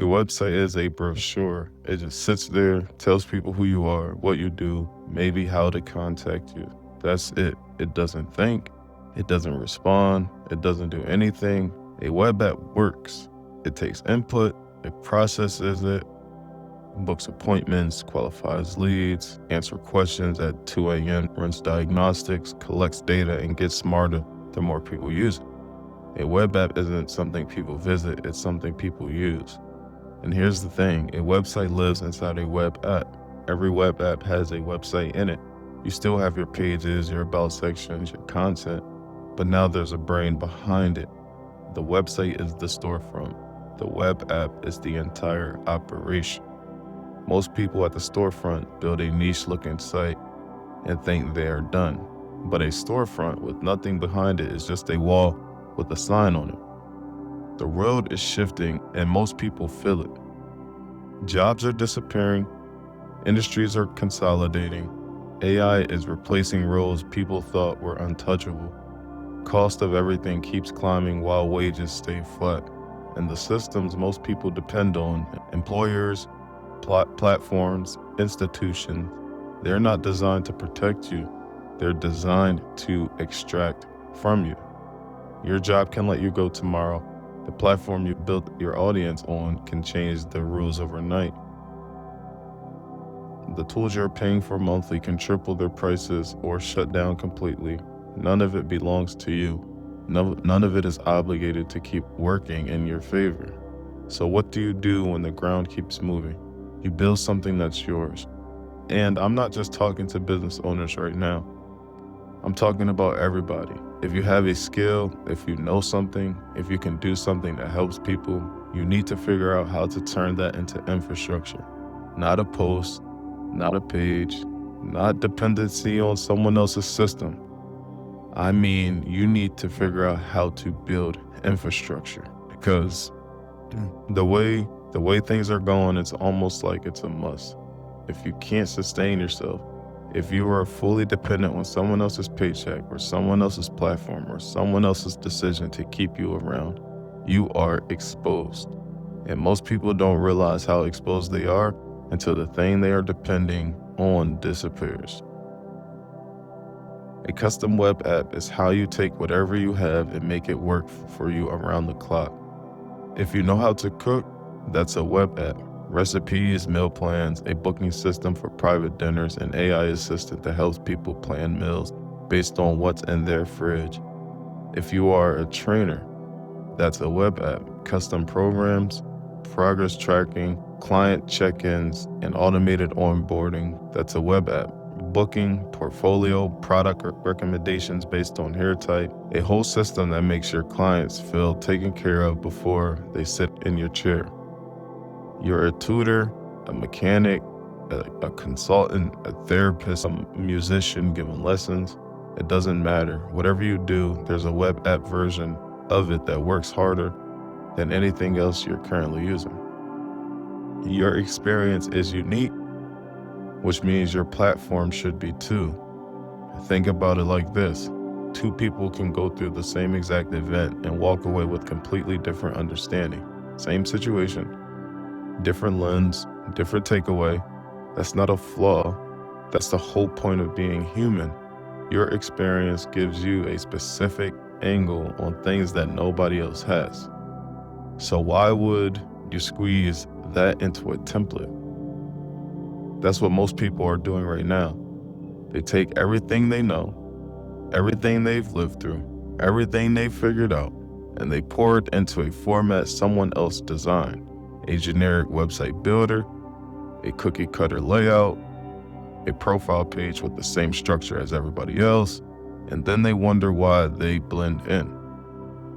A website is a brochure. It just sits there, tells people who you are, what you do, maybe how to contact you. That's it. It doesn't think, it doesn't respond, it doesn't do anything. A web app works. It takes input, it processes it, books appointments, qualifies leads, answers questions at 2 a.m., runs diagnostics, collects data, and gets smarter the more people use it. A web app isn't something people visit, it's something people use. And here's the thing, a website lives inside a web app. Every web app has a website in it. You still have your pages, your about sections, your content, but now there's a brain behind it. The website is the storefront. The web app is the entire operation. Most people at the storefront build a niche-looking site and think they are done. But a storefront with nothing behind it is just a wall with a sign on it. The world is shifting and most people feel it. Jobs are disappearing, industries are consolidating, AI is replacing roles people thought were untouchable. Cost of everything keeps climbing while wages stay flat. And the systems most people depend on, employers, platforms, institutions, they're not designed to protect you. They're designed to extract from you. Your job can let you go tomorrow. The platform you built your audience on can change the rules overnight. The tools you're paying for monthly can triple their prices or shut down completely. None of it belongs to you. None of it is obligated to keep working in your favor. So what do you do when the ground keeps moving? You build something that's yours. And I'm not just talking to business owners right now. I'm talking about everybody. If you have a skill, if you know something, if you can do something that helps people, you need to figure out how to turn that into infrastructure. Not a post, not a page, not dependency on someone else's system. I mean, you need to figure out how to build infrastructure because the way things are going, it's almost like it's a must. If you can't sustain yourself, if you are fully dependent on someone else's paycheck or someone else's platform or someone else's decision to keep you around, you are exposed. And most people don't realize how exposed they are until the thing they are depending on disappears. A custom web app is how you take whatever you have and make it work for you around the clock. If you know how to cook, that's a web app. Recipes, meal plans, a booking system for private dinners, an AI assistant that helps people plan meals based on what's in their fridge. If you are a trainer, that's a web app. Custom programs, progress tracking, client check-ins, and automated onboarding, that's a web app. Booking, portfolio, product recommendations based on hair type, a whole system that makes your clients feel taken care of before they sit in your chair. You're a tutor, a mechanic, a consultant, a therapist, a musician giving lessons. It doesn't matter. Whatever you do, there's a web app version of it that works harder than anything else you're currently using. Your experience is unique, which means your platform should be too. Think about it like this. 2 people can go through the same exact event and walk away with completely different understanding. Same situation, different lens, different takeaway. That's not a flaw. That's the whole point of being human. Your experience gives you a specific angle on things that nobody else has. So why would you squeeze that into a template? That's what most people are doing right now. They take everything they know, everything they've lived through, everything they've figured out, and they pour it into a format someone else designed. A generic website builder, a cookie cutter layout, a profile page with the same structure as everybody else, and then they wonder why they blend in.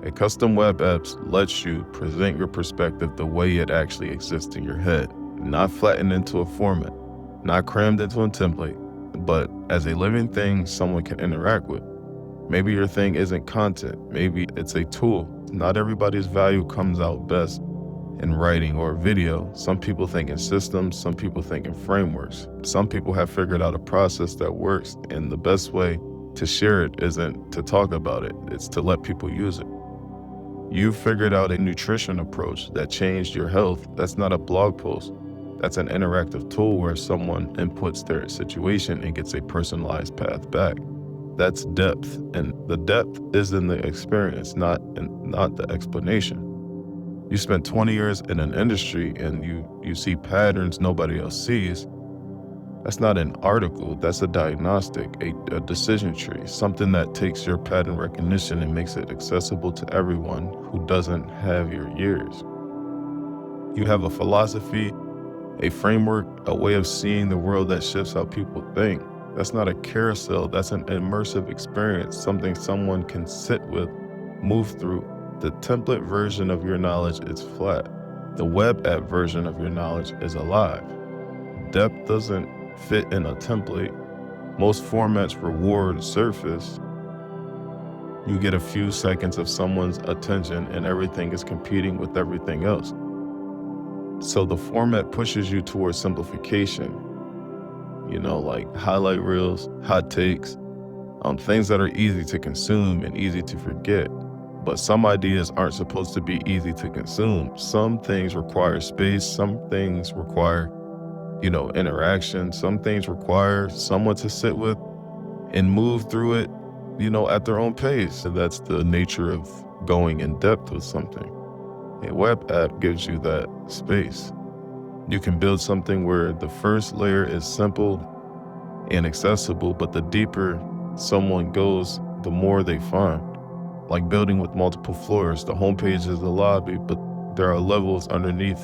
A custom web app lets you present your perspective the way it actually exists in your head, not flattened into a format, not crammed into a template, but as a living thing someone can interact with. Maybe your thing isn't content, maybe it's a tool. Not everybody's value comes out best in writing or video. Some people think in systems, some people think in frameworks. Some people have figured out a process that works, and the best way to share it isn't to talk about it, it's to let people use it. You figured out a nutrition approach that changed your health. That's not a blog post. That's an interactive tool where someone inputs their situation and gets a personalized path back. That's depth, and the depth is in the experience, not the explanation. You spent 20 years in an industry and you see patterns nobody else sees. That's not an article, that's a diagnostic, a decision tree, something that takes your pattern recognition and makes it accessible to everyone who doesn't have your years. You have a philosophy, a framework, a way of seeing the world that shifts how people think. That's not a carousel, that's an immersive experience, something someone can sit with, move through. The template version of your knowledge is flat. The web app version of your knowledge is alive. Depth doesn't fit in a template. Most formats reward surface. You get a few seconds of someone's attention and everything is competing with everything else. So the format pushes you towards simplification. Like highlight reels, hot takes, things that are easy to consume and easy to forget. But some ideas aren't supposed to be easy to consume. Some things require space, some things require interaction. Some things require someone to sit with and move through it, at their own pace. And that's the nature of going in depth with something. A web app gives you that space. You can build something where the first layer is simple and accessible, but the deeper someone goes, the more they find. Like building with multiple floors, the homepage is the lobby, but there are levels underneath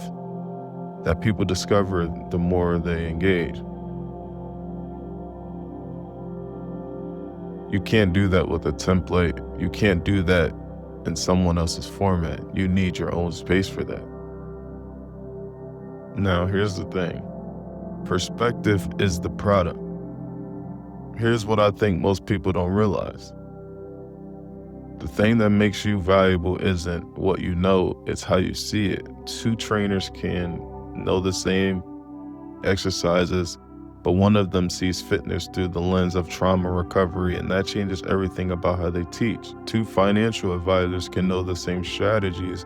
that people discover the more they engage. You can't do that with a template. You can't do that in someone else's format. You need your own space for that. Now, here's the thing. Perspective is the product. Here's what I think most people don't realize. The thing that makes you valuable isn't what you know, it's how you see it. Two trainers can know the same exercises, but one of them sees fitness through the lens of trauma recovery, and that changes everything about how they teach. Two financial advisors can know the same strategies,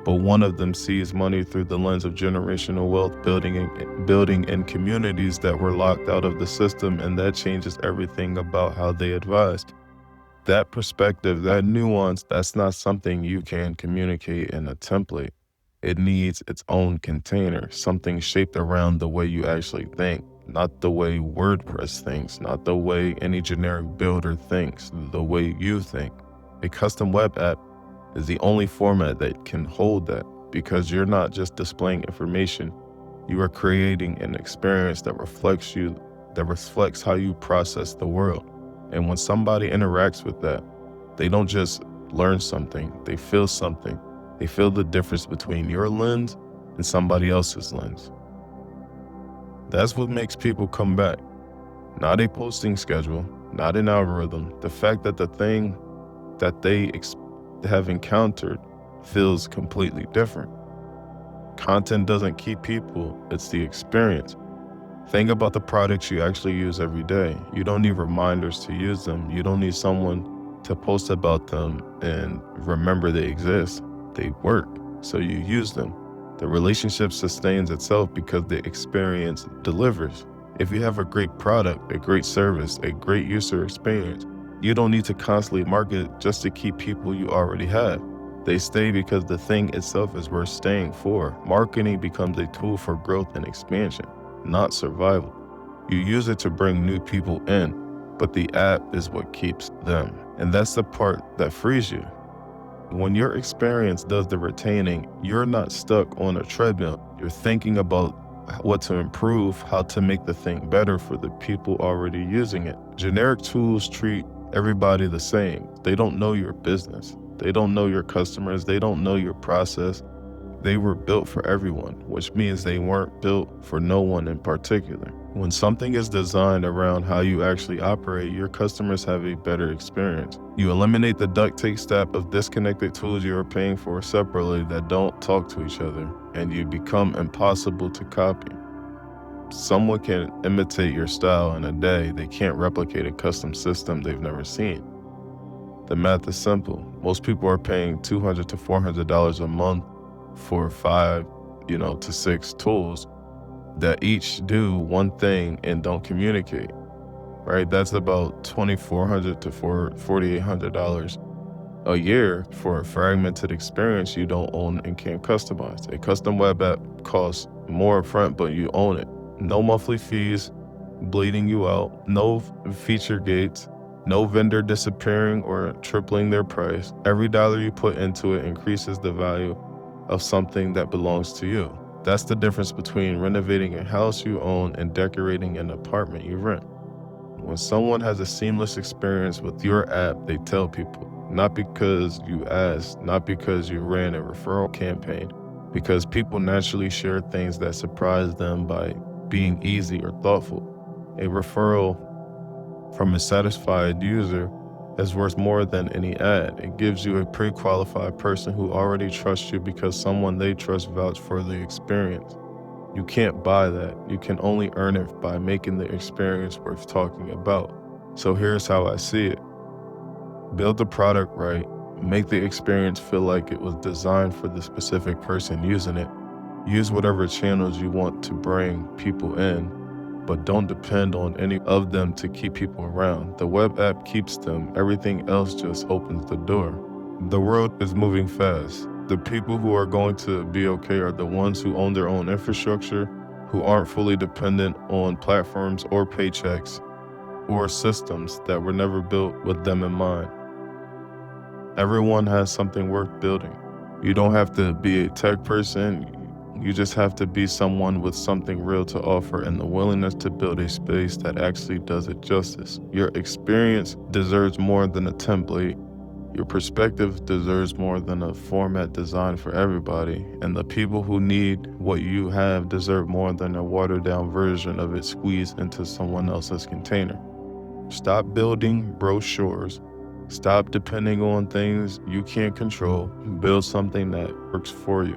but one of them sees money through the lens of generational wealth building in communities that were locked out of the system, and that changes everything about how they advise. That perspective, that nuance, that's not something you can communicate in a template. It needs its own container, something shaped around the way you actually think, not the way WordPress thinks, not the way any generic builder thinks, the way you think. A custom web app is the only format that can hold that, because you're not just displaying information, you are creating an experience that reflects how you process the world. And when somebody interacts with that, they don't just learn something, they feel something. They feel the difference between your lens and somebody else's lens. That's what makes people come back. Not a posting schedule, not an algorithm. The fact that the thing that they have encountered feels completely different. Content doesn't keep people, it's the experience. Think about the products you actually use every day. You don't need reminders to use them. You don't need someone to post about them and remember they exist. They work, so you use them. The relationship sustains itself because the experience delivers. If you have a great product, a great service, a great user experience, you don't need to constantly market just to keep people you already have. They stay because the thing itself is worth staying for. Marketing becomes a tool for growth and expansion, not survival. You use it to bring new people in, but the app is what keeps them. And that's the part that frees you. When your experience does the retaining, you're not stuck on a treadmill. You're thinking about what to improve, how to make the thing better for the people already using it. Generic tools treat everybody the same. They don't know your business. They don't know your customers. They don't know your process. They were built for everyone, which means they weren't built for no one in particular. When something is designed around how you actually operate, your customers have a better experience. You eliminate the duct tape stack of disconnected tools you are paying for separately that don't talk to each other, and you become impossible to copy. Someone can imitate your style in a day. They can't replicate a custom system they've never seen. The math is simple. Most people are paying $200 to $400 a month for 5, to 6 tools that each do one thing and don't communicate, right? That's about $2,400 to $4,800 a year for a fragmented experience you don't own and can't customize. A custom web app costs more upfront, but you own it. No monthly fees bleeding you out, no feature gates, no vendor disappearing or tripling their price. Every dollar you put into it increases the value of something that belongs to you. That's the difference between renovating a house you own and decorating an apartment you rent. When someone has a seamless experience with your app, they tell people, not because you asked, not because you ran a referral campaign, because people naturally share things that surprise them by being easy or thoughtful. A referral from a satisfied user is worth more than any ad. It gives you a pre-qualified person who already trusts you because someone they trust vouched for the experience. You can't buy that. You can only earn it by making the experience worth talking about. So here's how I see it. Build the product right. Make the experience feel like it was designed for the specific person using it. Use whatever channels you want to bring people in, but don't depend on any of them to keep people around. The web app keeps them. Everything else just opens the door. The world is moving fast. The people who are going to be okay are the ones who own their own infrastructure, who aren't fully dependent on platforms or paychecks or systems that were never built with them in mind. Everyone has something worth building. You don't have to be a tech person. You just have to be someone with something real to offer and the willingness to build a space that actually does it justice. Your experience deserves more than a template. Your perspective deserves more than a format designed for everybody. And the people who need what you have deserve more than a watered-down version of it squeezed into someone else's container. Stop building brochures. Stop depending on things you can't control. Build something that works for you.